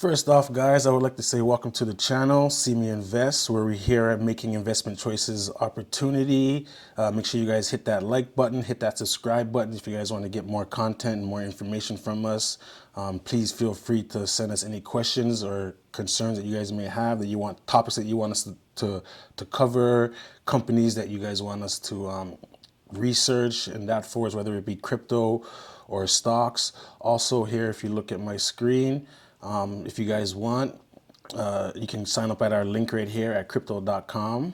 First off, guys, I would like to say welcome to the channel, See Me Invest, where we're here at making investment choices opportunity. Make sure you guys hit that like button, hit that subscribe button if you guys want to get more content and more information from us. Please feel free to send us any questions or concerns that you guys may have, that you want, topics that you want us to cover, companies that you guys want us to research, and that for us, whether it be crypto or stocks. Also here, if you look at my screen, if you guys want, you can sign up at our link right here at crypto.com.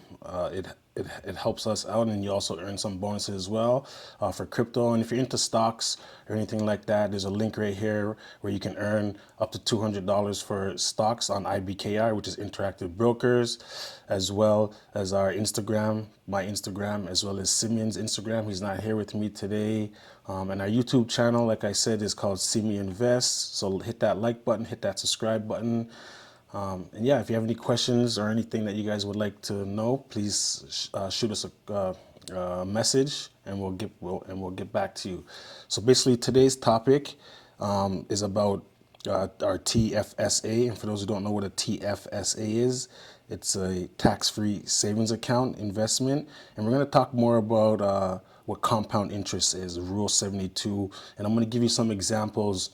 It helps us out, and you also earn some bonuses as well for crypto. And if you're into stocks or anything like that, there's a link right here where you can earn up to $200 for stocks on IBKR, which is Interactive Brokers, as well as our Instagram, my Instagram, as well as Simeon's Instagram. He's not here with me today. And our YouTube channel, like I said, is called See Me Invest. So hit that like button, hit that subscribe button. And yeah, if you have any questions or anything that you guys would like to know, please shoot us a message, and we'll get back to you. So basically, today's topic is about our TFSA. And for those who don't know what a TFSA is, it's a tax-free savings account investment. And we're going to talk more about what compound interest is, Rule 72. And I'm going to give you some examples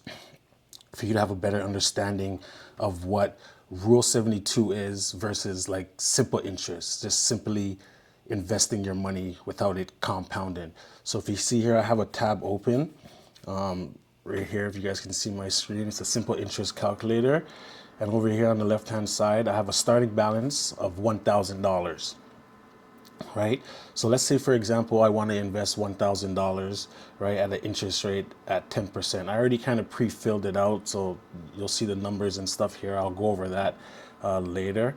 for you to have a better understanding of what Rule 72 is versus like simple interest, just simply investing your money without it compounding. So if you see here, I have a tab open right here. If you guys can see my screen, it's a simple interest calculator. And over here on the left-hand side, I have a starting balance of $1,000. Right? So let's say, for example, I want to invest $1,000, right, at an interest rate at 10%. I already kind of pre-filled it out, so you'll see the numbers and stuff here. I'll go over that later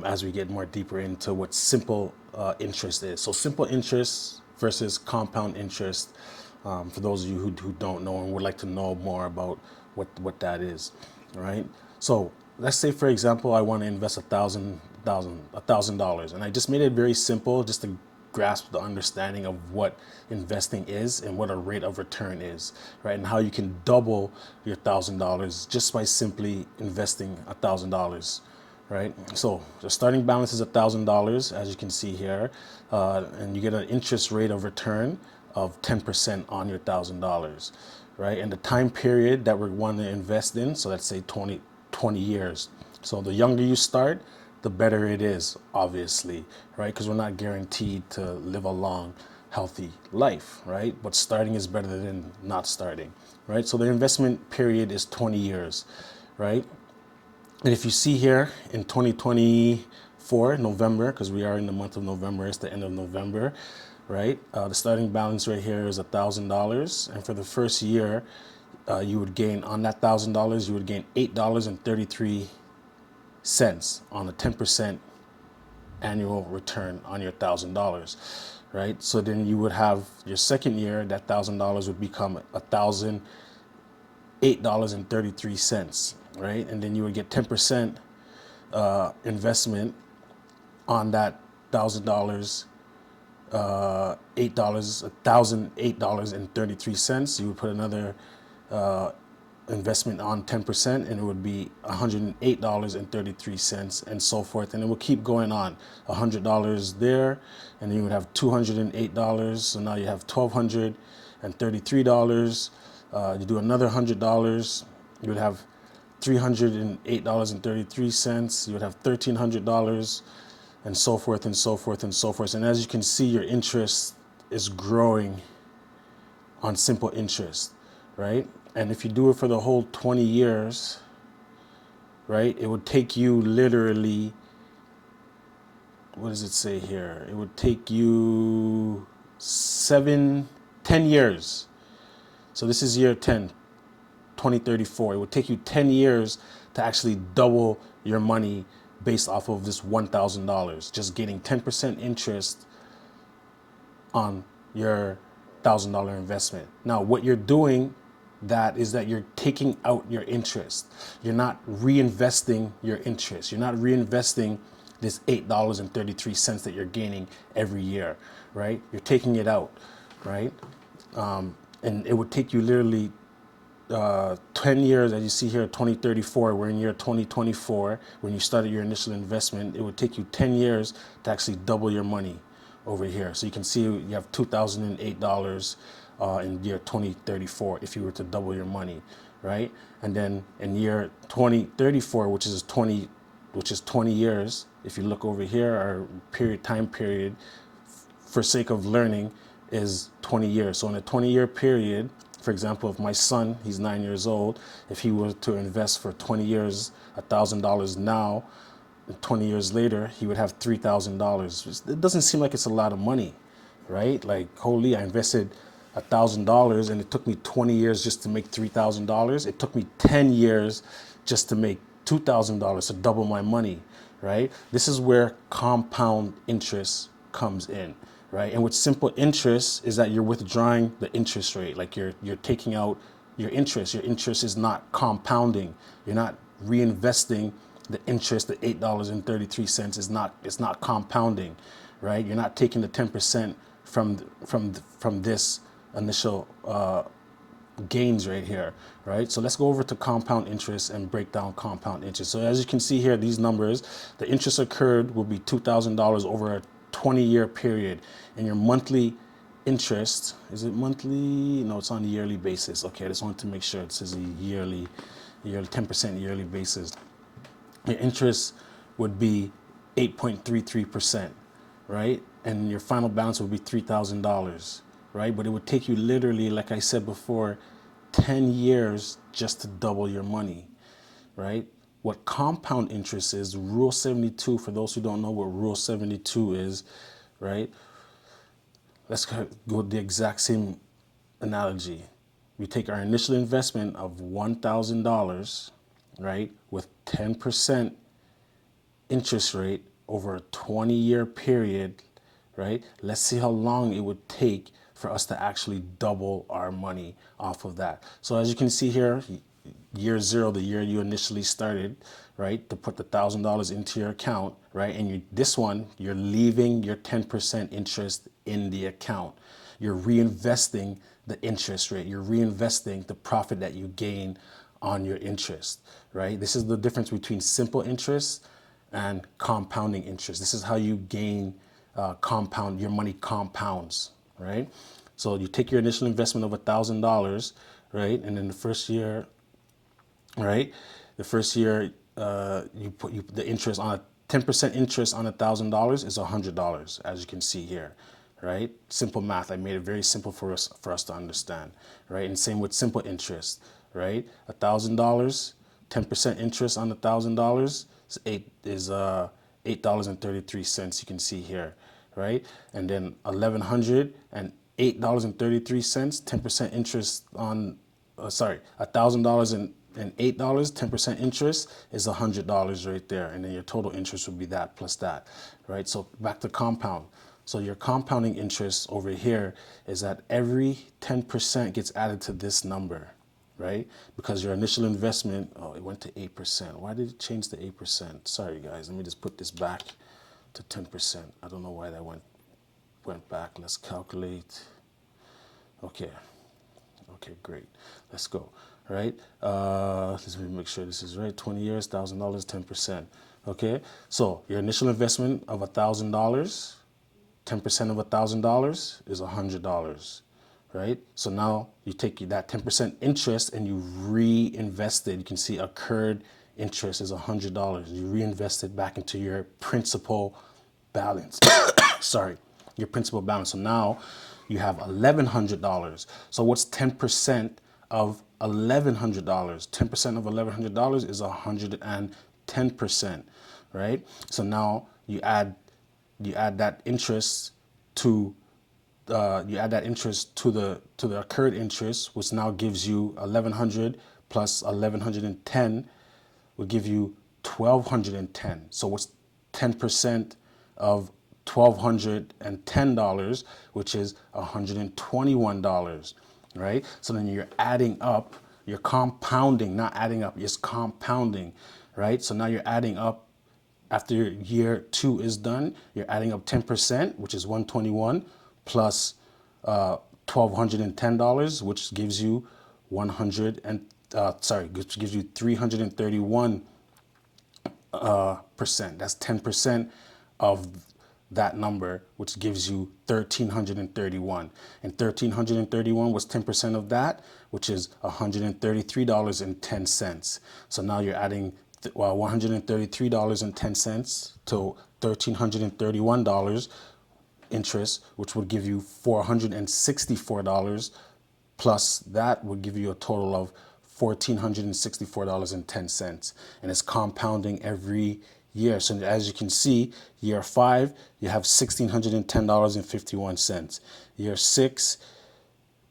as we get more deeper into what simple interest is. So simple interest versus compound interest, for those of you who don't know and would like to know more about what that is, right? So let's say, for example, I want to invest $1,000, and I just made it very simple just to grasp the understanding of what investing is and what a rate of return is, right? And how you can double your $1,000 just by simply investing $1,000, right? So the starting balance is $1,000, as you can see here, and you get an interest rate of return of 10% on your $1,000, right? And the time period that we want to invest in, so let's say 20 years. So the younger you start, the better it is, obviously, right? Because we're not guaranteed to live a long, healthy life, right? But starting is better than not starting, right? So the investment period is 20 years, right? And if you see here in 2024, November, because we are in the month of November, it's the end of November, right? The starting balance right here is $1,000. And for the first year, you would gain on that $1,000, you would gain $8.33 on a 10% annual return on your $1,000, right? So then you would have your second year, that $1,000 would become $1,008.33, right? And then you would get 10% investment on that $1,000, $1,008.33. You would put another investment on 10%, and it would be $108.33, and so forth. And it will keep going on. $100 there, and then you would have $208. So now you have $1,233. You do another $100, you would have $308.33. You would have $1,300, and so forth and so forth and so forth. And as you can see, your interest is growing on simple interest, right? And if you do it for the whole 20 years, right, it would take you literally, what does it say here? It would take you 10 years. So this is year 10, 2034. It would take you 10 years to actually double your money based off of this $1,000, just getting 10% interest on your $1,000 investment. Now, what you're doing is that you're taking out your interest. You're not reinvesting your interest. You're not reinvesting this $8.33 that you're gaining every year, right? You're taking it out, right? And it would take you literally 10 years, as you see here, 2034, we're in year 2024. When you started your initial investment, it would take you 10 years to actually double your money over here. So you can see you have $2,008 in year 2034 if you were to double your money, right? And then in year 2034, which is 20 years, if you look over here, our time period for sake of learning is 20 years. So in a 20-year period, for example, if my son, he's 9 years old, if he were to invest for 20 years, $1,000 now, 20 years later, he would have $3,000. It doesn't seem like it's a lot of money, right? Like, holy, I invested $1,000 and it took me 20 years just to make $3,000. It took me 10 years just to make $2,000 to double my money, right? This is where compound interest comes in, right? And with simple interest is that you're withdrawing the interest rate, like you're taking out your interest. Your interest is not compounding. You're not reinvesting the interest. The $8.33 is not, it's not compounding, right? You're not taking the 10% from this initial gains right here, right? So let's go over to compound interest and break down compound interest. So as you can see here, these numbers, the interest occurred will be $2,000 over a 20-year period, and your monthly interest, is it monthly? No, it's on a yearly basis. Okay, I just wanted to make sure it says a yearly 10% yearly basis. Your interest would be 8.33%, right? And your final balance would be $3,000, right? But it would take you literally, like I said before, 10 years just to double your money, right? What compound interest is, Rule 72, for those who don't know what Rule 72 is, right? Let's go with the exact same analogy. We take our initial investment of $1,000, right, with 10% interest rate over a 20-year period, right? Let's see how long it would take for us to actually double our money off of that. So as you can see here, year zero, the year you initially started, right, to put the $1,000 into your account, right? And this one, you're leaving your 10% interest in the account. You're reinvesting the interest rate. You're reinvesting the profit that you gain on your interest, right? This is the difference between simple interest and compounding interest. This is how you gain compound, your money compounds, right? So you take your initial investment of $1,000, right? And then the first year, right? The first year, you put the interest on 10% interest on $1,000 is $100, as you can see here, right? Simple math. I made it very simple for us to understand, right? And same with simple interest, right? $1,000, 10% interest on $1,000 is $8.33. You can see here, right? And then $1,100 and $8.33, 10% interest on, $1,000 and $8, 10% interest is $100 right there. And then your total interest would be that plus that, right? So back to compound. So your compounding interest over here is that every 10% gets added to this number, right? Because your initial investment, oh, it went to 8%. Why did it change to 8%? Sorry guys, let me just put this back to 10%. I don't know why that went back. Let's calculate. Okay, great. Let's go. All right, let's make sure this is right. 20 years, $1,000, 10%. Okay, so your initial investment of $1,000, 10% of $1,000 is $100, right? So now you take that 10% interest and you reinvest it. You can see accrued interest is $100. You reinvest it back into your principal balance. Sorry, your principal balance. So now you have $1,100. So what's 10% of $1,100? 10% of $1,100 is 110%, right? So now you add that interest to the accrued interest, which now gives you 1,100 plus 1,110 will give you 1,210. So what's 10% of $1,210, which is $121, right? So then you're adding up, you're compounding, not adding up, just compounding, right? So now you're adding up. After year 2 is done, you're adding up 10%, which is 121, plus $1,210, which gives you which gives you 331%. That's 10% of that number, which gives you 1,331. And 1,331 was 10% of that, which is $133.10. So now you're adding $133.10 to $1,331 interest, which would give you $464, plus that would give you a total of $1,464.10. And it's compounding every year. So as you can see, year 5, you have $1,610.51. Year 6,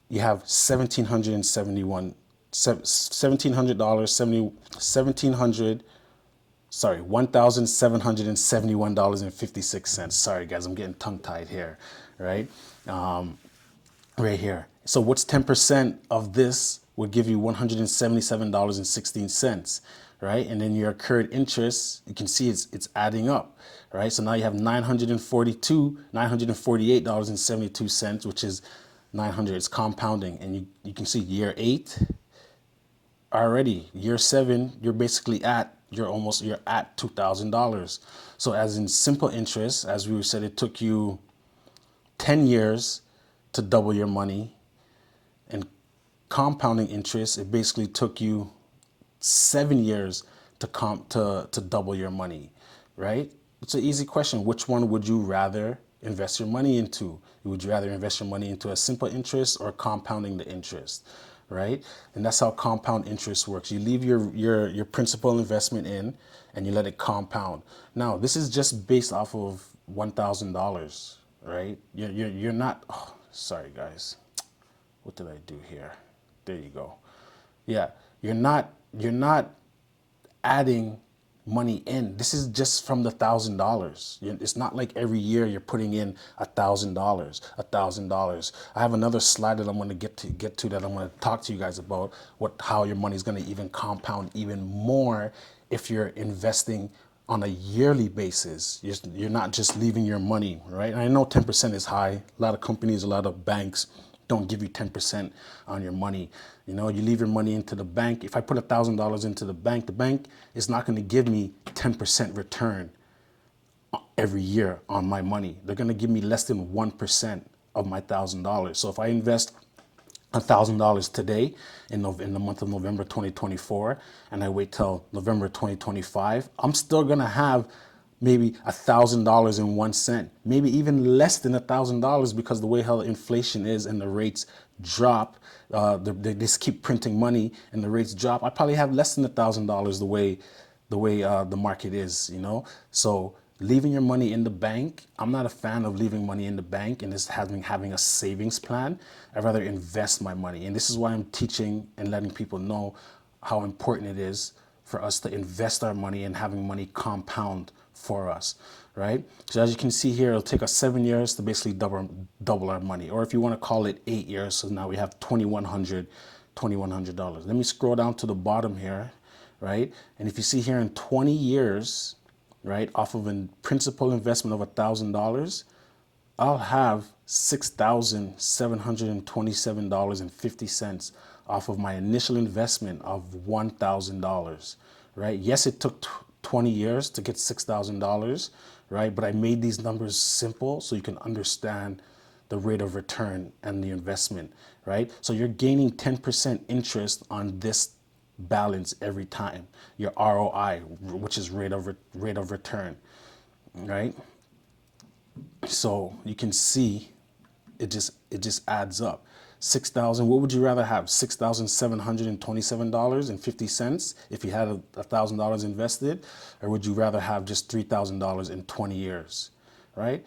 you have $1,771.56. Sorry guys, I'm getting tongue tied here, right? Right here. So what's 10% of this would give you $177.16, right? And then your accrued interest, you can see it's adding up, right? So now you have $948.72, which is 900. It's compounding, and you can see year 8 already. Year 7, you're at $2,000. So as in simple interest, as we said, it took you 10 years to double your money, and compounding interest, it basically took you 7 years to double your money, right? It's an easy question. Which one would you rather invest your money into? Would you rather invest your money into a simple interest or compounding the interest, right? And that's how compound interest works. You leave your principal investment in, and you let it compound. Now, this is just based off of $1,000, right? You're not. Oh, sorry, guys. What did I do here? There you go. Yeah, you're not adding money in. This is just from the $1,000. It's not like every year you're putting in $1,000. I have another slide that I'm going to get to that I'm going to talk to you guys about how your money is going to even compound even more if you're investing on a yearly basis. You're not just leaving your money, right? And I know 10% is high. A lot of companies, a lot of banks don't give you 10% on your money. You leave your money into the bank. If I put $1,000 into the bank is not going to give me 10% return every year on my money. They're going to give me less than 1% of my $1,000. So if I invest $1,000 today in the month of November 2024, and I wait till November 2025, I'm still going to have maybe $1,000.01, maybe even less than $1,000, because the way how inflation is and the rates drop, they just keep printing money and the rates drop. I probably have less than $1,000 the way the market is, So leaving your money in the bank, I'm not a fan of leaving money in the bank and just having a savings plan. I'd rather invest my money, and this is why I'm teaching and letting people know how important it is for us to invest our money and having money compound for us, right? So as you can see here, it'll take us 7 years to basically double our money, or if you want to call it 8 years. So now we have $2,100. Let me scroll down to the bottom here, right? And if you see here, in 20 years, right, off of a principal investment of $1,000, I'll have $6,727.50 off of my initial investment of $1,000, right? Yes, it took 20 years to get $6,000, right? But I made these numbers simple so you can understand the rate of return and the investment, right? So you're gaining 10% interest on this balance every time, your ROI, which is rate of return, right? So you can see it just adds up. 6,000. What would you rather have? $6,727.50 if you had $1,000 invested, or would you rather have just $3,000 in 20 years? Right?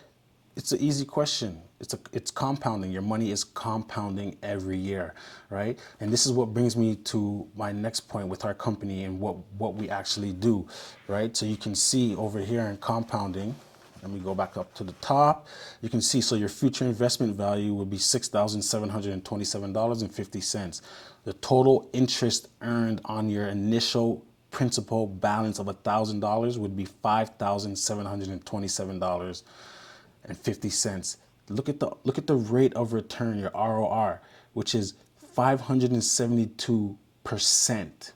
It's an easy question. It's compounding. Your money is compounding every year, right? And this is what brings me to my next point with our company and what we actually do, right? So you can see over here in compounding. Let me go back up to the top. You can see, so your future investment value would be $6,727.50. The total interest earned on your initial principal balance of $1,000 would be $5,727.50. Look at the rate of return, your ROR, which is 572%.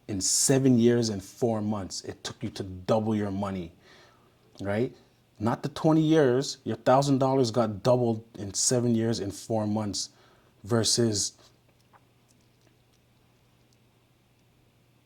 In 7 years and 4 months, it took you to double your money, right? Not the 20 years, your $1,000 got doubled in 7 years and 4 months versus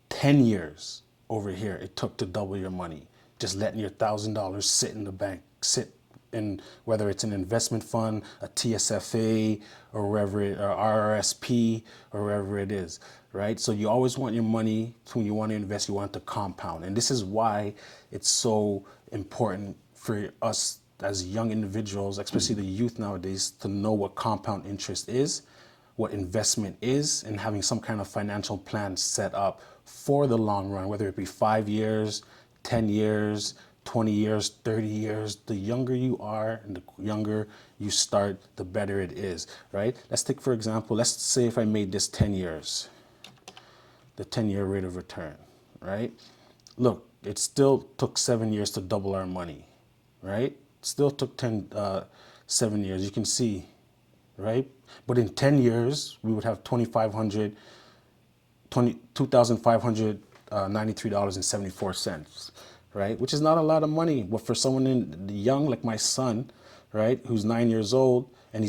10 years over here it took to double your money. Just letting your $1,000 sit in the bank, sit in, whether it's an investment fund, a TSFA, or wherever it, or RRSP, or wherever it is, right? So you always want your money, when you want to invest, you want it to compound. And this is why it's so important for us as young individuals, especially the youth nowadays, to know what compound interest is, what investment is, and having some kind of financial plan set up for the long run, whether it be 5 years, 10 years, 20 years, 30 years. The younger you are and the younger you start, the better it is, right? Let's take, for example, let's say if I made this 10 years, the 10-year rate of return, right? Look, it still took 7 years to double our money, right? Still took 7 years, you can see, right? But in 10 years, we would have $2,593.74, right? Which is not a lot of money, but for someone in the young, like my son, right, who's 9 years old, and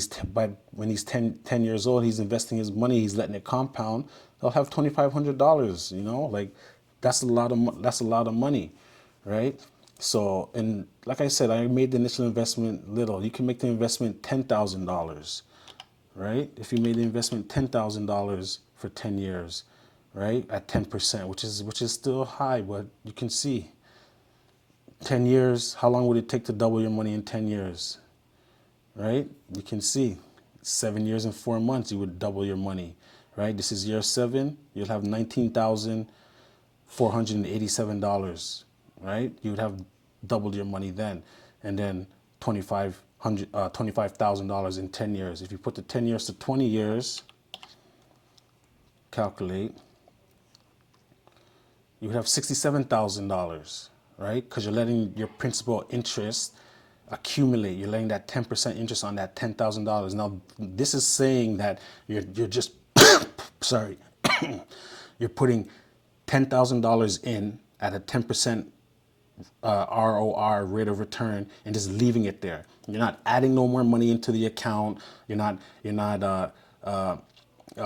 when he's 10 years old, he's investing his money, he's letting it compound. They'll have $2,500, you know, like that's a lot of money, right? So, and like I said, I made the initial investment little. You can make the investment $10,000, right? If you made the investment $10,000 for 10 years, right, at 10%, which is still high, but you can see 10 years, how long would it take to double your money in 10 years, right? You can see 7 years and 4 months, you would double your money, right? This is year 7, you'll have $19,487, right? You would have doubled your money then, and then $25,000 in 10 years. If you put the 10 years to 20 years, calculate, you would have $67,000, right? Because you're letting your principal interest accumulate. You're letting that 10% interest on that $10,000. Now, this is saying that you're just, sorry, you're putting $10,000 in at a 10% ROR, rate of return, and just leaving it there. You're not adding no more money into the account. You're not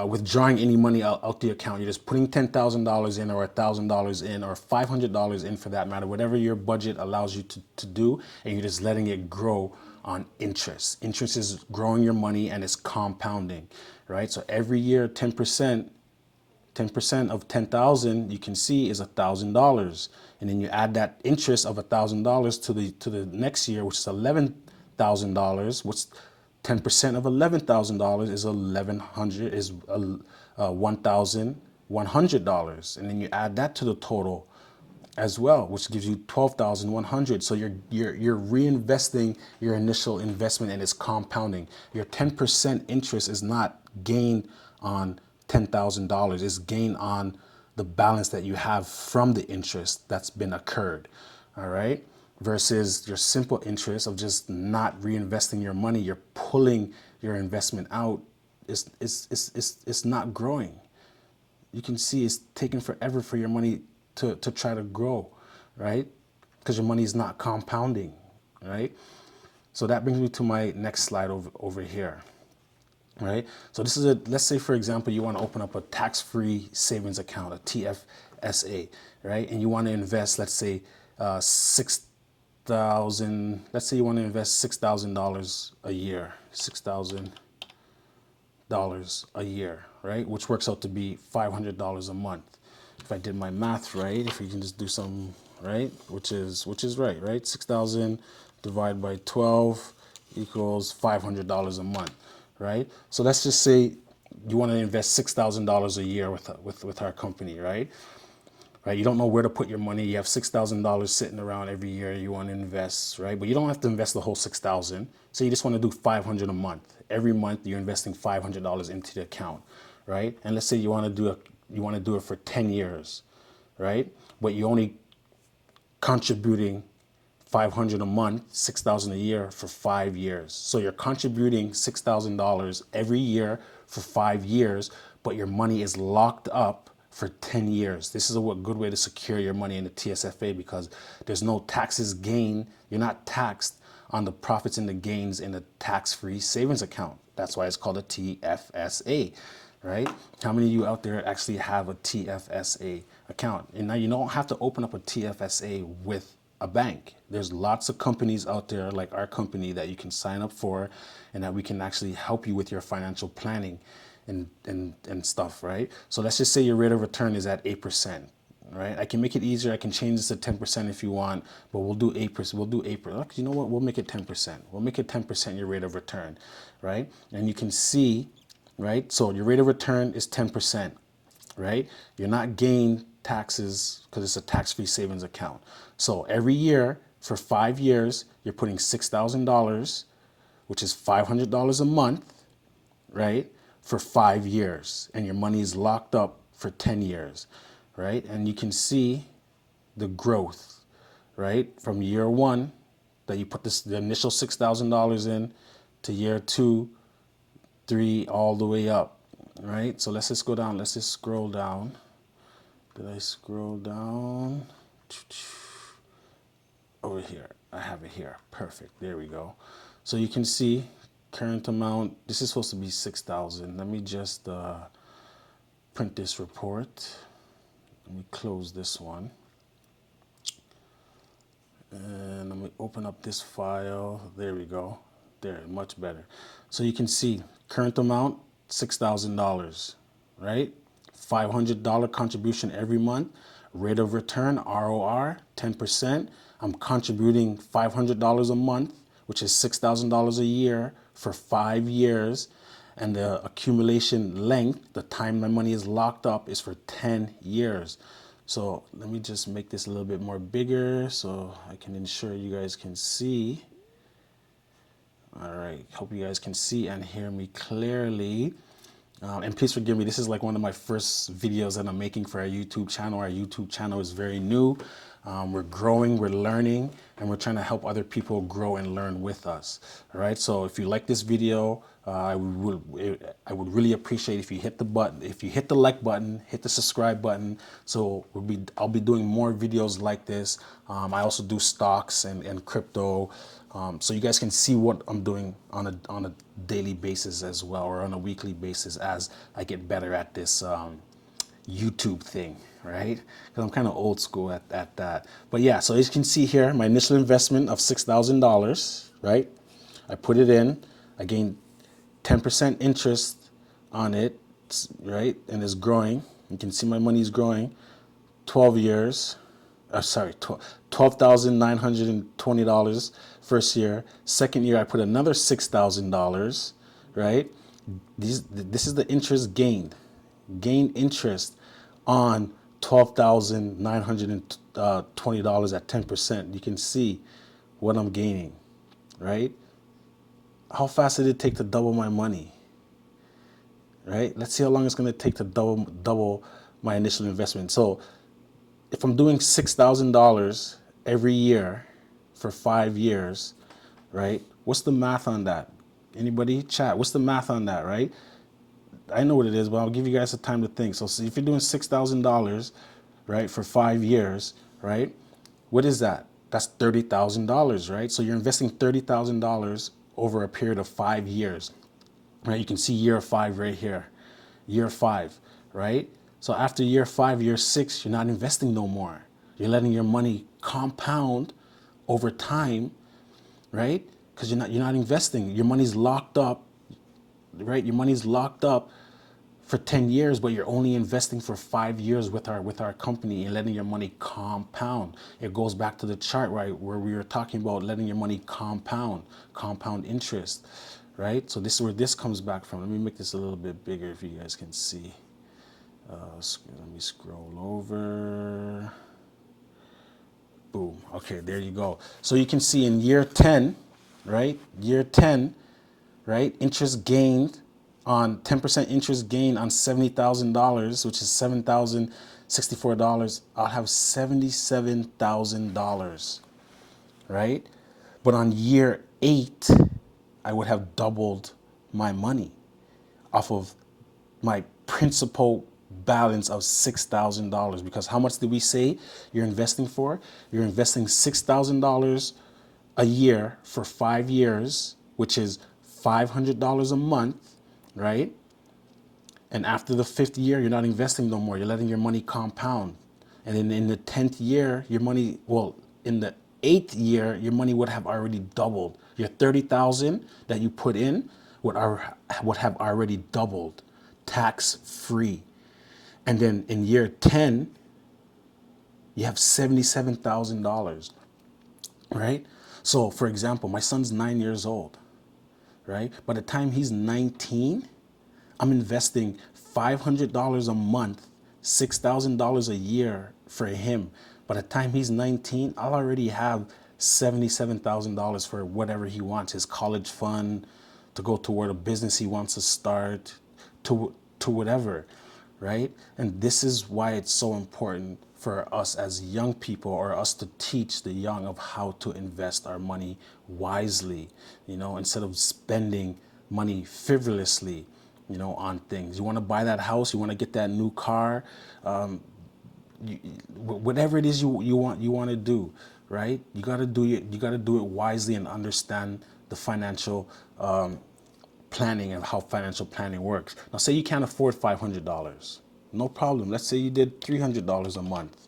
withdrawing any money out the account. You're just putting $10,000 in, or $1,000 in, or $500 in, for that matter, whatever your budget allows you to do, and you're just letting it grow on interest. Interest is growing your money and it's compounding, right? So every year, 10% of 10,000, you can see, is $1,000, and then you add that interest of $1,000 to the next year, which is $11,000. Which 10% of $11,000 is $1,100, and then you add that to the total as well, which gives you $12,100. So you're reinvesting your initial investment, and it's compounding. Your 10% interest is not gain on $10,000. It's gain on the balance that you have from the interest that's been occurred. All right. Versus your simple interest of just not reinvesting your money. You're pulling your investment out. It's not growing. You can see it's taking forever for your money to try to grow, right? Because your money is not compounding, right? So that brings me to my next slide over here, right? So this is let's say, for example, you want to open up a tax-free savings account, a TFSA, right? And you want to invest, let's say, let's say you want to invest $6,000 a year, $6,000 a year, right? Which works out to be $500 a month. If I did my math right, if you can just do some, right? Which is right? 6,000 divided by 12 equals $500 a month, right? So let's just say you want to invest $6,000 a year with our company, right? Right, you don't know where to put your money. You have $6,000 sitting around every year. You want to invest, right? But you don't have to invest the whole $6,000. So you just want to do $500 a month. Every month you're investing $500 into the account, right? And let's say you want to do it for 10 years, right? But you're only contributing $500 a month, $6,000 a year for 5 years. So you're contributing $6,000 every year for 5 years, but your money is locked up for 10 years. This is a good way to secure your money in the TSFA because there's no taxes gain. You're not taxed on the profits and the gains in a tax-free savings account. That's why it's called a TFSA, right? How many of you out there actually have a TFSA account? And now you don't have to open up a TFSA with a bank. There's lots of companies out there like our company that you can sign up for and that we can actually help you with your financial planning and stuff, right? So let's just say your rate of return is at 8%, right? I can make it easier. I can change this to 10% if you want, but we'll do 8%. We'll do 8%. Look, you know what? We'll make it 10%. We'll make it 10% your rate of return, right? And you can see, right? So your rate of return is 10%, right? You're not gaining taxes because it's a tax-free savings account. So every year for 5 years, you're putting $6,000, which is $500 a month, right? For 5 years, and your money is locked up for 10 years, right? And you can see the growth, right? From year one that you put the initial $6,000 in to year 2, 3, all the way up, right? So let's just go down. Let's just scroll down. Did I scroll down? Over here. I have it here. Perfect. There we go. So you can see current amount. This is supposed to be 6,000. Let me just print this report. Let me close this one. And let me open up this file. There we go. There, much better. So you can see current amount, $6,000, right? $500 contribution every month. Rate of return, ROR, 10%. I'm contributing $500 a month, which is $6,000 a year for 5 years. And the accumulation length, the time my money is locked up, is for 10 years. So let me just make this a little bit more bigger so I can ensure you guys can see. All right, hope you guys can see and hear me clearly. And please forgive me, this is like one of my first videos that I'm making for our YouTube channel. Our YouTube channel is very new. We're growing, we're learning, and we're trying to help other people grow and learn with us. All right, so if you like this video, I would really appreciate if you hit the button, if you hit the like button, hit the subscribe button. So I'll be doing more videos like this. I also do stocks and crypto. So you guys can see what I'm doing on a daily basis as well, or on a weekly basis as I get better at this YouTube thing, right? Because I'm kind of old school at that. But yeah, so as you can see here, my initial investment of $6,000, right? I put it in, I gained 10% interest on it, right? And it's growing. You can see my money is growing. 12 years. $12,920 first year. Second year, I put another $6,000, right? This is the interest gained. Gain interest on $12,920 at 10%. You can see what I'm gaining, right? How fast did it take to double my money, right? Let's see how long it's going to take to double my initial investment. So if I'm doing $6,000 every year for 5 years, right? What's the math on that? Anybody? Chat. What's the math on that, right? I know what it is, but I'll give you guys the time to think. So if you're doing $6,000, right, for 5 years, right? What is that? That's $30,000, right? So you're investing $30,000 over a period of 5 years, right? You can see year 5 right here, year 5, right? So after year 5, year 6, you're not investing no more. You're letting your money compound over time, right? Because you're not investing. Your money's locked up, right? Your money's locked up for 10 years, but you're only investing for 5 years with our company and letting your money compound. It goes back to the chart, right, where we were talking about letting your money compound interest, right? So this is where this comes back from. Let me make this a little bit bigger if you guys can see. Let me scroll over. Boom. Okay, there you go. So you can see in year 10, right? Year 10, right? Interest gained on 10% interest gain on $70,000, which is $7,064. I'll have $77,000, right? But on year 8, I would have doubled my money off of my principal balance of $6,000. Because how much did we say you're investing for? You're investing $6,000 a year for 5 years, which is $500 a month, right? And after the 5th year, you're not investing no more. You're letting your money compound. And then in the 10th year, your money, well, in the 8th year, your money would have already doubled. Your 30,000 that you put in would have already doubled, tax free. And then in year 10, you have $77,000, right? So for example, my son's 9 years old, right? By the time he's 19, I'm investing $500 a month, $6,000 a year for him. By the time he's 19, I'll already have $77,000 for whatever he wants, his college fund, to go toward a business he wants to start, to whatever, right? And this is why it's so important for us as young people, or us to teach the young of how to invest our money wisely, instead of spending money frivolously, on things. You want to buy that house, you want to get that new car, whatever it is you want to do, right? You got to do it wisely and understand the financial planning and how financial planning works. Now, say you can't afford $500, no problem. Let's say you did $300 a month,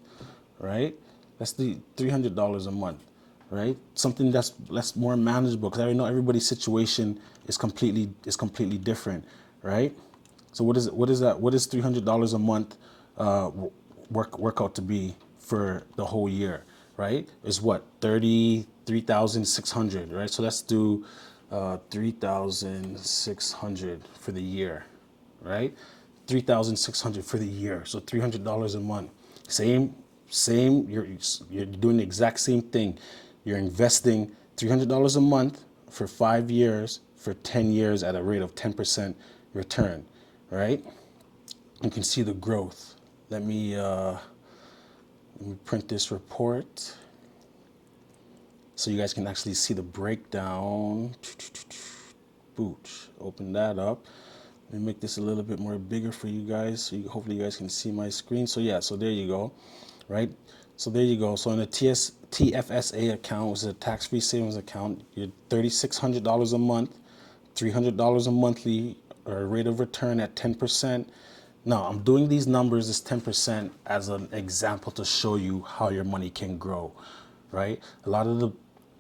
right? Let's do $300 a month, right? Something that's more manageable, because I know everybody's situation is completely different, right? So what is that? What is $300 a month work out to be for the whole year, right? Is what, 33,600, right? So let's do 3,600 for the year, right? 3,600 for the year. So $300 a month. Same. You're doing the exact same thing. You're investing $300 a month for 5 years, for 10 years at a rate of 10% return, right? You can see the growth. Let me print this report so you guys can actually see the breakdown. Boot. Open that up. Let me make this a little bit more bigger for you guys, so hopefully you guys can see my screen. So yeah, so there you go, right? So there you go. So in a TFSA account, which is a tax-free savings account, you're $3,600 a month, $300 a monthly, or a rate of return at 10%. Now, I'm doing these numbers as 10% as an example to show you how your money can grow, right? A lot of the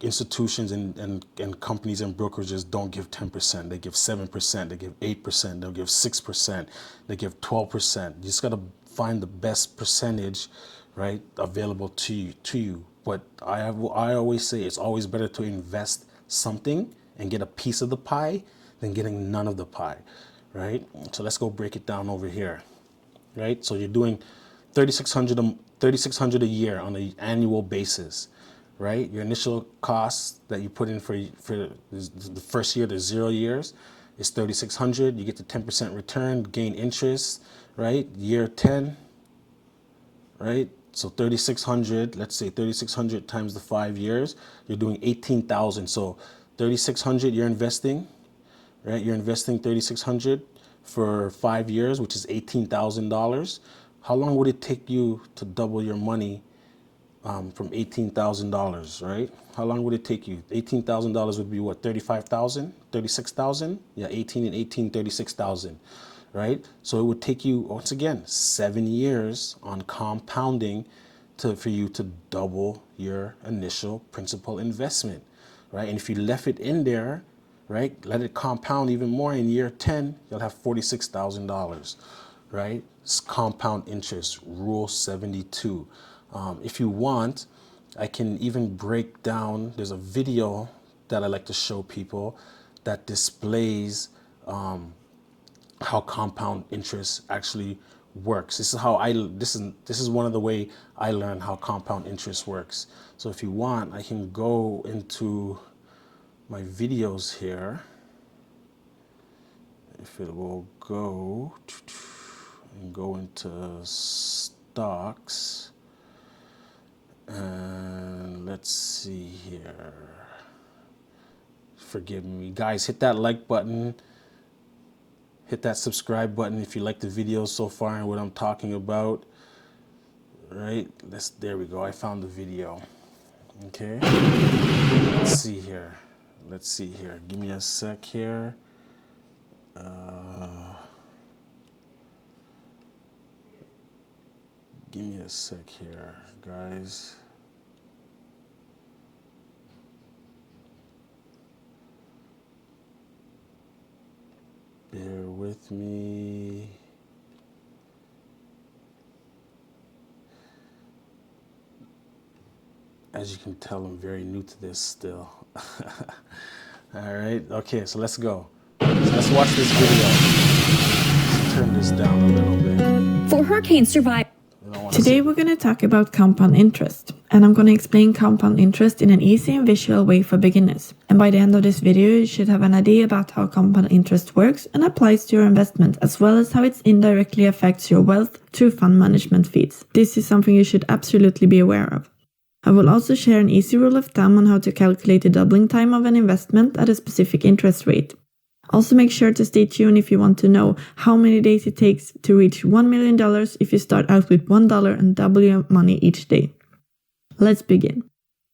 institutions and companies and brokerages don't give 10%. They give 7%, they give 8%, they'll give 6%, they give 12%. You just got to find the best percentage, right, available to you. But I always say it's always better to invest something and get a piece of the pie than getting none of the pie, right? So let's go break it down over here, right? So you're doing $3,600 a year on an annual basis, right? Your initial costs that you put in for the first year, the 0 years, is $3,600. You get the 10% return, gain interest, right? Year 10, right? So 3,600, let's say 3,600 times the 5 years, you're doing 18,000. So 3,600 you're investing, right? You're investing 3,600 for 5 years, which is $18,000. How long would it take you to double your money from $18,000, right? How long would it take you? $18,000 would be what, 35,000, 36,000? Yeah, 18 and 18, 36,000, right? So it would take you, once again, 7 years on compounding for you to double your initial principal investment, right? And if you left it in there, right, let it compound even more, in year 10, you'll have $46,000, right? It's compound interest, rule 72. If you want, I can even break down, there's a video that I like to show people that displays how compound interest actually works. This is one of the way I learned how compound interest works. So if you want, I can go into my videos here. If it will go and go into stocks, and let's see here. Forgive me. Guys, hit that like button. Hit that subscribe button if you like the video so far and what I'm talking about. Right? There we go. I found the video. Okay. Let's see here. Let's see here. Give me a sec here. Give me a sec here, guys. Bear with me. As you can tell, I'm very new to this still. All right, okay, so let's go. So let's watch this video. Let's turn this down a little bit. For hurricane survival. Today we're going to talk about compound interest, and I'm going to explain compound interest in an easy and visual way for beginners. And by the end of this video, you should have an idea about how compound interest works and applies to your investment, as well as how it indirectly affects your wealth through fund management fees. This is something you should absolutely be aware of. I will also share an easy rule of thumb on how to calculate the doubling time of an investment at a specific interest rate. Also make sure to stay tuned if you want to know how many days it takes to reach $1 million if you start out with $1 and double your money each day. Let's begin.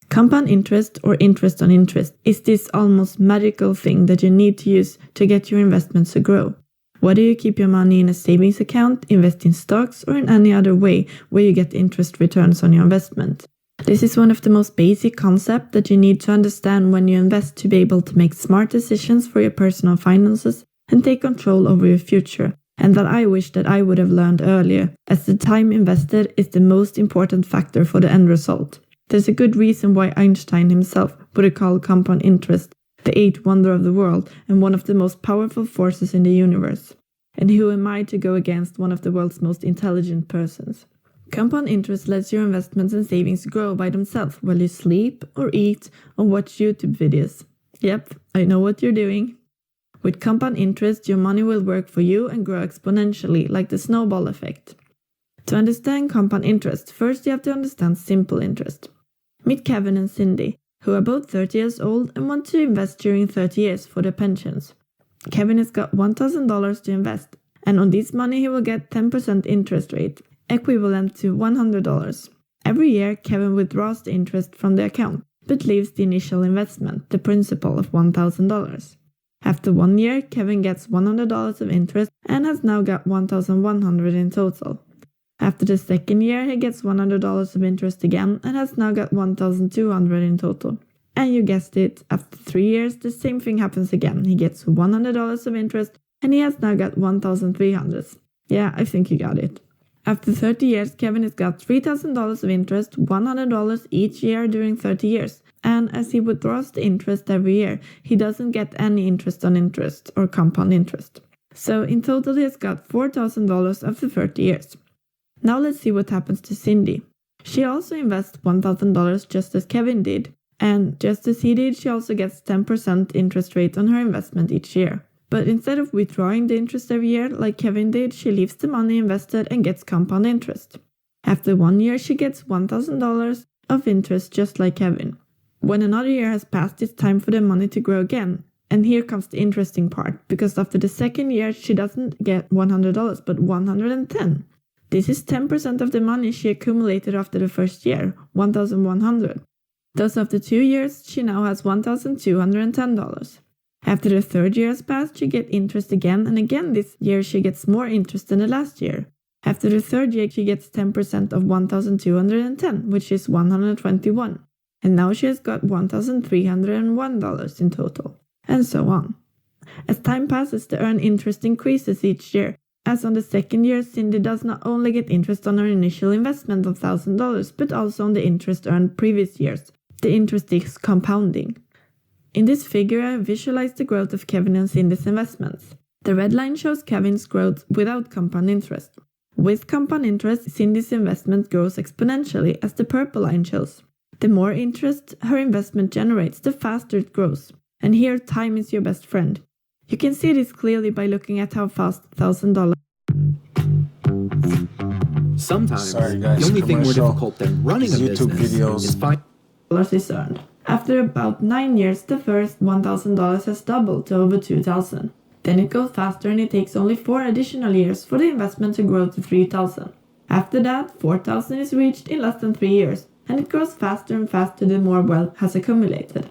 Compound interest, or interest on interest, is this almost magical thing that you need to use to get your investments to grow. Whether you keep your money in a savings account, invest in stocks, or in any other way where you get interest returns on your investment. This is one of the most basic concepts that you need to understand when you invest to be able to make smart decisions for your personal finances and take control over your future, and that I wish that I would have learned earlier, as the time invested is the most important factor for the end result. There's a good reason why Einstein himself would have called compound interest the eighth wonder of the world and one of the most powerful forces in the universe. And who am I to go against one of the world's most intelligent persons? Compound interest lets your investments and savings grow by themselves while you sleep or eat or watch YouTube videos. Yep, I know what you're doing. With compound interest, your money will work for you and grow exponentially, like the snowball effect. To understand compound interest, first you have to understand simple interest. Meet Kevin and Cindy, who are both 30 years old and want to invest during 30 years for their pensions. Kevin has got $1,000 to invest, and on this money he will get 10% interest rate, equivalent to $100. Every year, Kevin withdraws the interest from the account, but leaves the initial investment, the principal of $1,000. After 1 year, Kevin gets $100 of interest and has now got $1,100 in total. After the second year, he gets $100 of interest again and has now got $1,200 in total. And you guessed it, after 3 years, the same thing happens again. He gets $100 of interest and he has now got $1,300. Yeah, I think you got it. After 30 years, Kevin has got $3,000 of interest, $100 each year during 30 years. And as he withdraws the interest every year, he doesn't get any interest on interest or compound interest. So in total, he has got $4,000 after 30 years. Now let's see what happens to Cindy. She also invests $1,000 just as Kevin did. And just as he did, she also gets 10% interest rate on her investment each year. But instead of withdrawing the interest every year like Kevin did, she leaves the money invested and gets compound interest. After 1 year, she gets $1,000 of interest just like Kevin. When another year has passed, it's time for the money to grow again. And here comes the interesting part, because after the second year, she doesn't get $100 but $110. This is 10% of the money she accumulated after the first year, $1,100. Thus after 2 years, she now has $1,210. After the third year has passed, she gets interest again, and again this year she gets more interest than the last year. After the third year, she gets 10% of $1,210, which is $121. And now she has got $1,301 in total, and so on. As time passes, the earned interest increases each year. As on the second year, Cindy does not only get interest on her initial investment of $1,000, but also on the interest earned previous years. The interest is compounding. In this figure, I visualize the growth of Kevin and Cindy's investments. The red line shows Kevin's growth without compound interest. With compound interest, Cindy's investment grows exponentially, as the purple line shows. The more interest her investment generates, the faster it grows. And here, time is your best friend. You can see this clearly by looking at how fast $1,000. Sometimes, the only thing more difficult than running a YouTube business videos is finding. is earned. After about 9 years, the first $1,000 has doubled to over $2,000. Then it goes faster and it takes only 4 additional years for the investment to grow to $3,000. After that, $4,000 is reached in less than 3 years, and it grows faster and faster the more wealth has accumulated.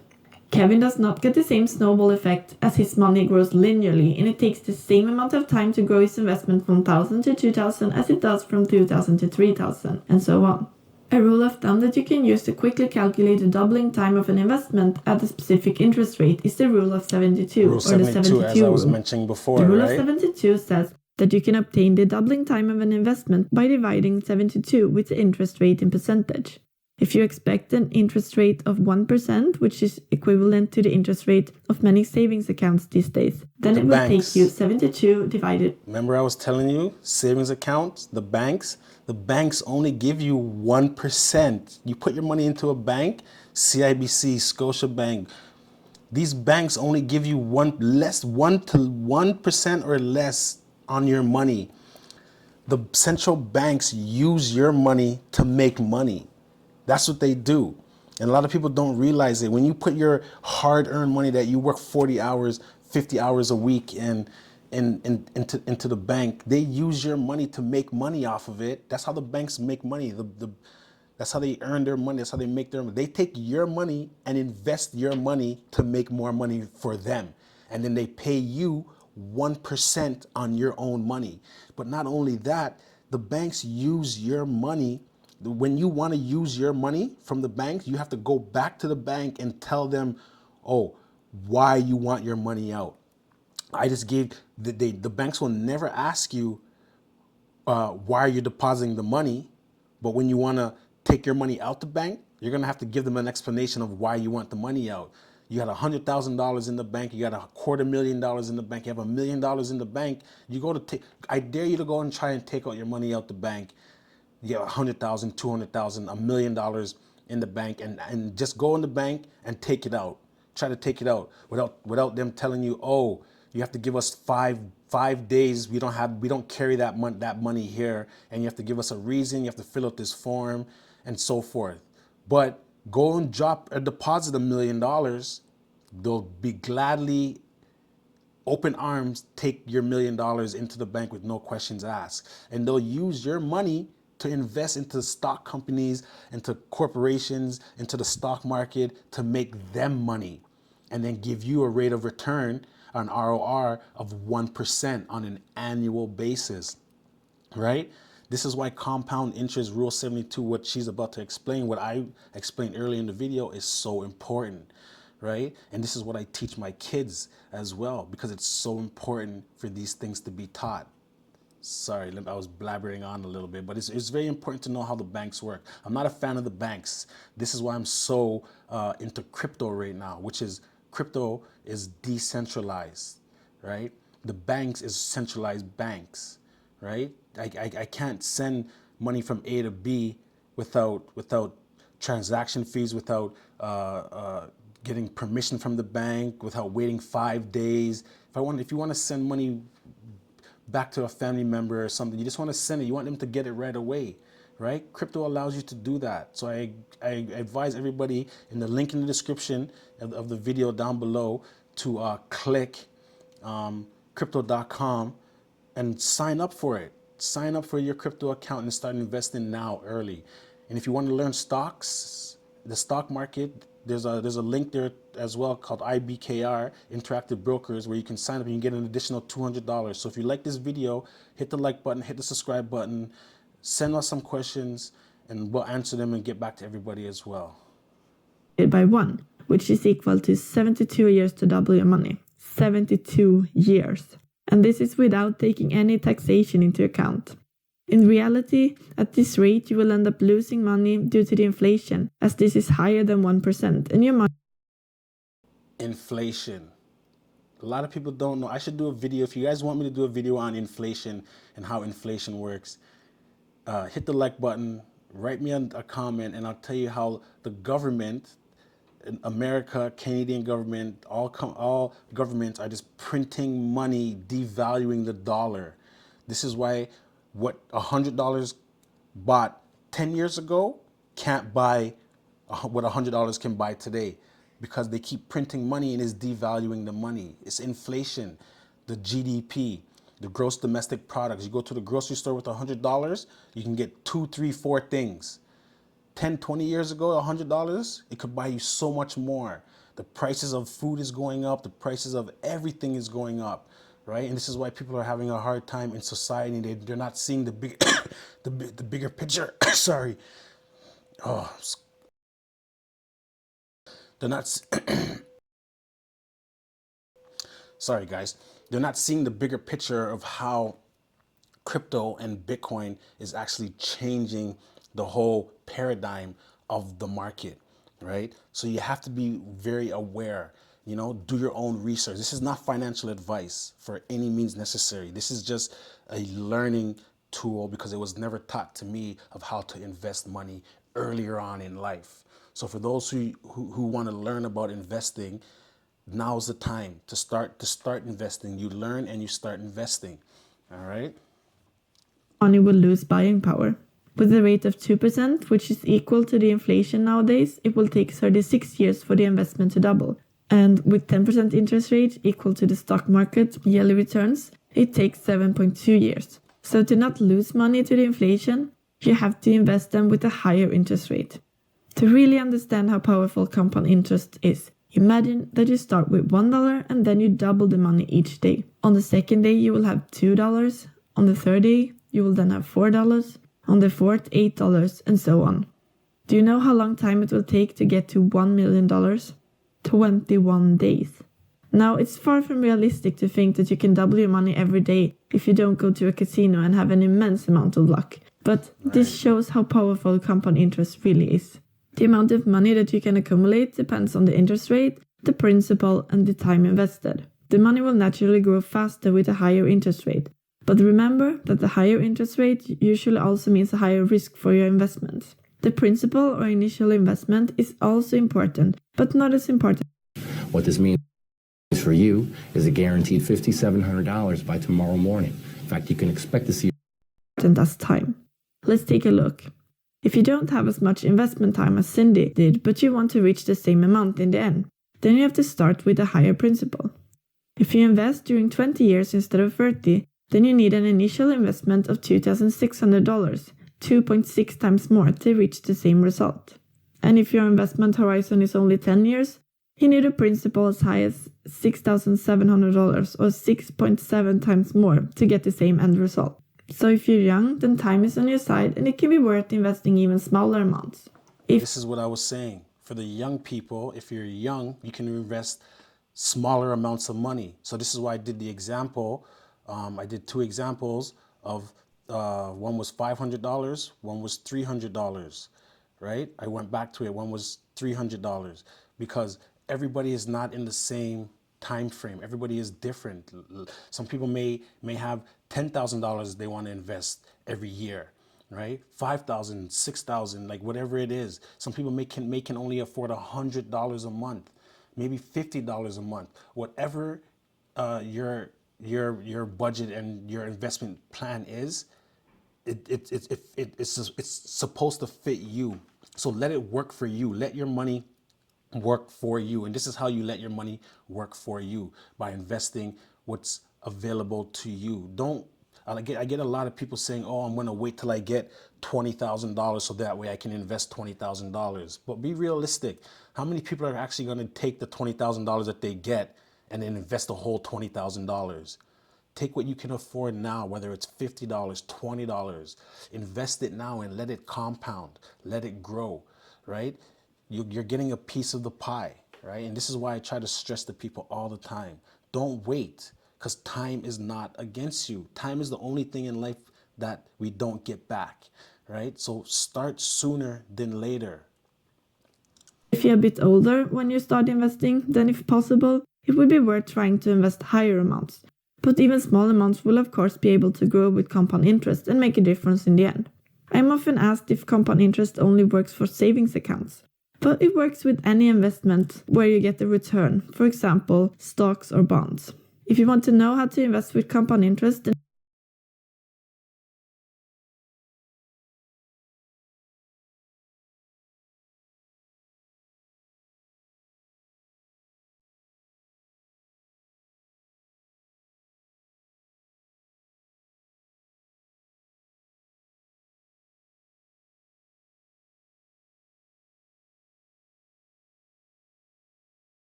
Kevin does not get the same snowball effect as his money grows linearly, and it takes the same amount of time to grow his investment from 1,000 to 2,000 as it does from 2,000 to 3,000, and so on. A rule of thumb that you can use to quickly calculate the doubling time of an investment at a specific interest rate is the rule of 72, Rule or 72, the 72 as I was rule. mentioning before, The rule right? of 72 says that you can obtain the doubling time of an investment by dividing 72 with the interest rate in percentage. If you expect an interest rate of 1%, which is equivalent to the interest rate of many savings accounts these days, then it will take you 72 divided. Remember I was telling you, savings accounts, the banks only give you 1%. You put your money into a bank, CIBC, Scotiabank, these banks only give you 1% or less on your money. The central banks use your money to make money. That's what they do. And a lot of people don't realize it. When you put your hard-earned money that you work 40 hours, 50 hours a week into the bank, they use your money to make money off of it. That's how the banks make money. That's how they earn their money. That's how they make their money. They take your money and invest your money to make more money for them. And then they pay you 1% on your own money. But not only that, the banks use your money. When you want to use your money from the bank, you have to go back to the bank and tell them, oh, why you want your money out. I just gave, the banks will never ask you why you're depositing the money. But when you want to take your money out the bank, you're going to have to give them an explanation of why you want the money out. You got $100,000 in the bank. You got $250,000 in the bank. You have $1 million in the bank. You go to take, I dare you to go and try and take out your money out the bank. You have 100,000, 200,000, $1 million in the bank, and just go in the bank and take it out. Try to take it out without them telling you, oh, you have to give us five days. We don't carry that money here, and you have to give us a reason. You have to fill out this form, and so forth. But go and drop a deposit $1 million. They'll be gladly open arms take your $1 million into the bank with no questions asked, and they'll use your money to invest into stock companies, into corporations, into the stock market to make them money, and then give you a rate of return, an ROR of 1% on an annual basis, right? This is why compound interest, Rule 72, what she's about to explain, what I explained earlier in the video, is so important, right? And this is what I teach my kids as well, because it's so important for these things to be taught. Sorry, I was blabbering on a little bit, but it's very important to know how the banks work. I'm not a fan of the banks. This is why I'm so into crypto right now, which is crypto is decentralized, right? The banks is centralized banks, right? I can't send money from A to B without transaction fees, without getting permission from the bank, without waiting 5 days. If you want to send money back to a family member or something, you just want to send it, you want them to get it right away, right? Crypto allows you to do that. So I advise everybody in the link in the description of the video down below to click crypto.com and sign up for it. Sign up for your crypto account and start investing now early. And if you want to learn stocks, the stock market, there's a link there as well called IBKR, Interactive Brokers, where you can sign up and you can get an additional $200. So if you like this video, hit the like button, hit the subscribe button, send us some questions, and we'll answer them and get back to everybody as well. By 1, which is equal to 72 years to double your money. 72 years. And this is without taking any taxation into account. In reality, at this rate, you will end up losing money due to the inflation, as this is higher than 1%, and your money... Inflation. A lot of people don't know. I should do a video. If you guys want me to do a video on inflation and how inflation works, hit the like button, write me a comment, and I'll tell you how the government, America, Canadian government, all governments are just printing money, devaluing the dollar. This is why what $100 bought 10 years ago can't buy what $100 can buy today, because they keep printing money and is devaluing the money. It's inflation, the GDP, the gross domestic products. You go to the grocery store with $100, you can get 2, 3, 4 things. 10, 20 years ago, $100, it could buy you so much more. The prices of food is going up. The prices of everything is going up, right? And this is why people are having a hard time in society. They're not seeing the big, the bigger picture. Sorry. Oh, they're not, sorry guys. They're not seeing the bigger picture of how crypto and Bitcoin is actually changing the whole paradigm of the market, right? So you have to be very aware, do your own research. This is not financial advice for any means necessary. This is just a learning tool, because it was never taught to me of how to invest money earlier on in life. So for those who want to learn about investing, now's the time to start investing. You learn and you start investing. All right. Money will lose buying power. With a rate of 2%, which is equal to the inflation nowadays, it will take 36 years for the investment to double. And with 10% interest rate equal to the stock market yearly returns, it takes 7.2 years. So to not lose money to the inflation, you have to invest them with a higher interest rate. To really understand how powerful compound interest is, imagine that you start with $1 and then you double the money each day. On the second day, you will have $2. On the third day, you will then have $4. On the fourth, $8, and so on. Do you know how long time it will take to get to $1 million? 21 days. Now, it's far from realistic to think that you can double your money every day if you don't go to a casino and have an immense amount of luck. But this shows how powerful compound interest really is. The amount of money that you can accumulate depends on the interest rate, the principal, and the time invested. The money will naturally grow faster with a higher interest rate. But remember that the higher interest rate usually also means a higher risk for your investments. The principal or initial investment is also important, but not as important. What this means for you is a guaranteed $5,700 by tomorrow morning. In fact, you can expect to see as time. Let's take a look. If you don't have as much investment time as Cindy did, but you want to reach the same amount in the end, then you have to start with a higher principal. If you invest during 20 years instead of 30, then you need an initial investment of $2,600, 2.6 times more to reach the same result. And if your investment horizon is only 10 years, you need a principal as high as $6,700 or 6.7 times more to get the same end result. So if you're young, then time is on your side and it can be worth investing even smaller amounts. This is what I was saying. For the young people, if you're young, you can invest smaller amounts of money. So this is why I did the example. I did 2 examples of one was $500, one was $300, right? I went back to it. One was $300 because everybody is not in the same time frame. Everybody is different. Some people may have $10,000 they want to invest every year, right? 5,000, 6,000, like whatever it is. Some people can only afford $100 a month, maybe $50 a month. Whatever your budget and your investment plan is, it's supposed to fit you. So let it work for you. Let your money work for you. And this is how you let your money work for you, by investing what's available to you. I get a lot of people saying, oh, I'm going to wait till I get $20,000 so that way I can invest $20,000. But be realistic. How many people are actually going to take the $20,000 that they get and then invest the whole $20,000? Take what you can afford now, whether it's $50, $20, invest it now and let it compound, let it grow, right? You're getting a piece of the pie, right? And this is why I try to stress to people all the time. Don't wait, because time is not against you. Time is the only thing in life that we don't get back, right? So start sooner than later. If you're a bit older when you start investing, then if possible, it would be worth trying to invest higher amounts. But even small amounts will of course be able to grow with compound interest and make a difference in the end. I'm often asked if compound interest only works for savings accounts. But it works with any investment where you get a return, for example, stocks or bonds. If you want to know how to invest with compound interest, then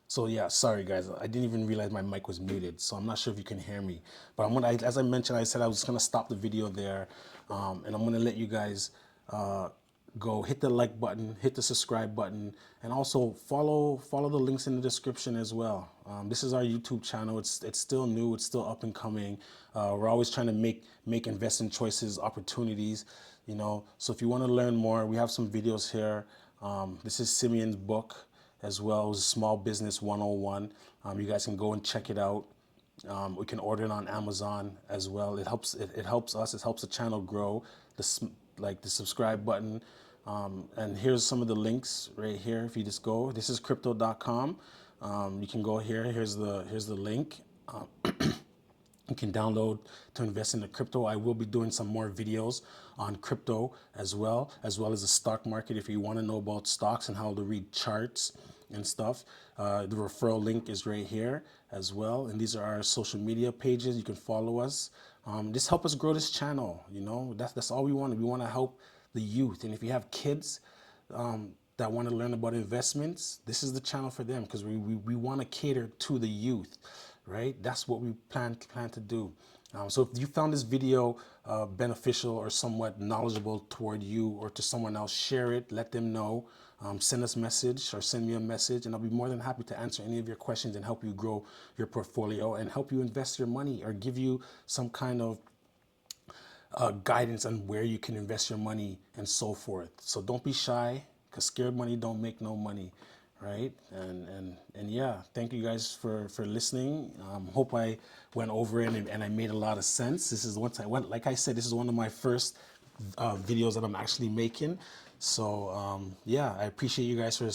So yeah, sorry guys, I didn't even realize my mic was muted, so I'm not sure if you can hear me. But as I mentioned, I said I was gonna stop the video there, and I'm gonna let you guys go hit the like button, hit the subscribe button, and also follow the links in the description as well. This is our YouTube channel. It's still new. It's still up and coming. We're always trying to make investment choices, opportunities. So if you want to learn more, we have some videos here. This is Simeon's book as well as Small Business 101. You guys can go and check it out. We can order it on Amazon as well. It helps. It helps us. It helps the channel grow. Like the subscribe button. And here's some of the links right here. If you just go, this is crypto.com. You can go here. Here's the link. You can download to invest in the crypto. I will be doing some more videos on crypto as well as the stock market. If you want to know about stocks and how to read charts and stuff, the referral link is right here as well. And these are our social media pages. You can follow us. Just help us grow this channel. That's all we want. We want to help the youth. And if you have kids, that want to learn about investments, this is the channel for them, because we want to cater to the youth, right? That's what we plan to do. So if you found this video beneficial or somewhat knowledgeable toward you or to someone else, share it, let them know, send us a message or send me a message, and I'll be more than happy to answer any of your questions and help you grow your portfolio and help you invest your money or give you some kind of guidance on where you can invest your money and so forth. So don't be shy, because scared money don't make no money, right? And yeah, thank you guys for listening. Hope I went over it and I made a lot of sense. This is like I said, this is one of my first videos that I'm actually making. So yeah, I appreciate you guys for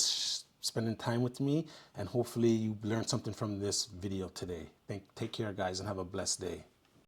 spending time with me, and hopefully you learned something from this video today. Take care, guys, and have a blessed day.